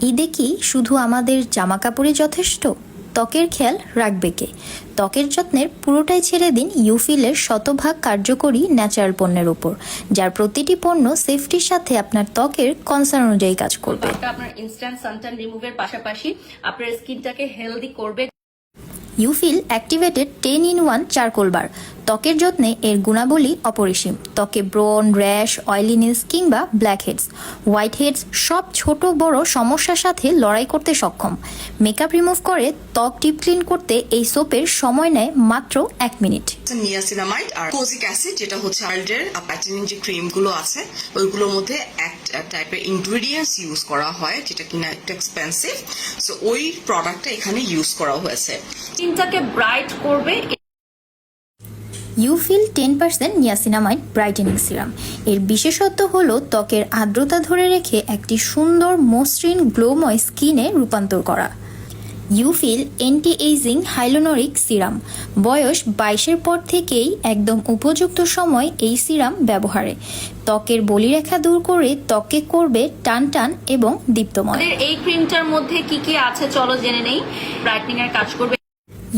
ঈদে কি শুধু আমাদের জামা কাপড়ই যথেষ্ট? ত্বকের খেয়াল রাখবে কে? ত্বকের যত্নের পুরোটাই ছেড়ে দিন ইউফিলের শতভাগ কার্যকরী ন্যাচারাল পণ্যের উপর, যার প্রতিটি পণ্য সেফটির সাথে আপনার ত্বকের কনসার্ন অনুযায়ী কাজ করবে। আপনার ইনস্ট্যান্ট সানট্যান রিমুভের পাশাপাশি আপনার স্কিনটাকে হেলদি করবে। ইউফিল অ্যাক্টিভেটেড 10-in-1 চারকোল বার। ত্বকের যত্নে এর গুণাবলী অপরিসীম। ত্বকে ব্রন, র্যাশ, অয়েলিনেস কিংবা ব্ল্যাক হেডস, হোয়াইট হেডস সব ছোট বড় সমস্যার সাথে লড়াই করতে সক্ষম। মেকআপ রিমুভ করে ত্বক ডিপ ক্লিন করতে এই সোপের সময় নেয় মাত্র 1 মিনিট। নিয়াসিনামাইড আর কোজিক অ্যাসিড, যেটা হচ্ছে আইল্ডের প্যাটেনিং যে ক্রিম গুলো আছে ওইগুলোর মধ্যে এক টাইপের ইনগ্রেডিয়েন্টস ইউজ করা হয়, যেটা কিনা একটু এক্সপেন্সিভ। সো ওই প্রোডাক্টটা এখানে ইউজ করা হয়েছে। স্কিনটাকে ব্রাইট করবে। ইউফিল 10% নিয়াসিনামাইড ব্রাইটেনিং সিরাম। এর বিশেষত্ব হলো ত্বকের আর্দ্রতা ধরে রেখে একটি সুন্দর মসৃণ গ্লোময় স্কিনে রূপান্তর করা। ইউফিল অ্যান্টি এইজিং হাইলোনোরিক সিরাম। বয়স 22-এর পর থেকেই একদম উপযুক্ত সময় এই সিরাম ব্যবহারে। ত্বকের বলিরেখা দূর করে ত্বকে করবে টান টান এবং দীপ্তময়। এই ক্রিমটার মধ্যে কি কি আছে চলো জেনে নেই। ব্রাইটনিং এর কাজ করবে।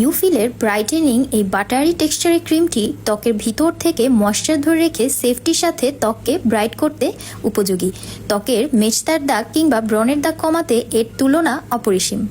ইউফিলের ব্রাইটেনিং এই বাটারি টেক্সচারের ক্রিমটি ত্বকের ভিতর থেকে ময়েশ্চার ধরে রেখে সেফটির সাথে ত্বককে ব্রাইট করতে উপযোগী। ত্বকের মেচতার দাগ কিংবা ব্রণের দাগ কমাতে এর তুলনা অপরিসীম।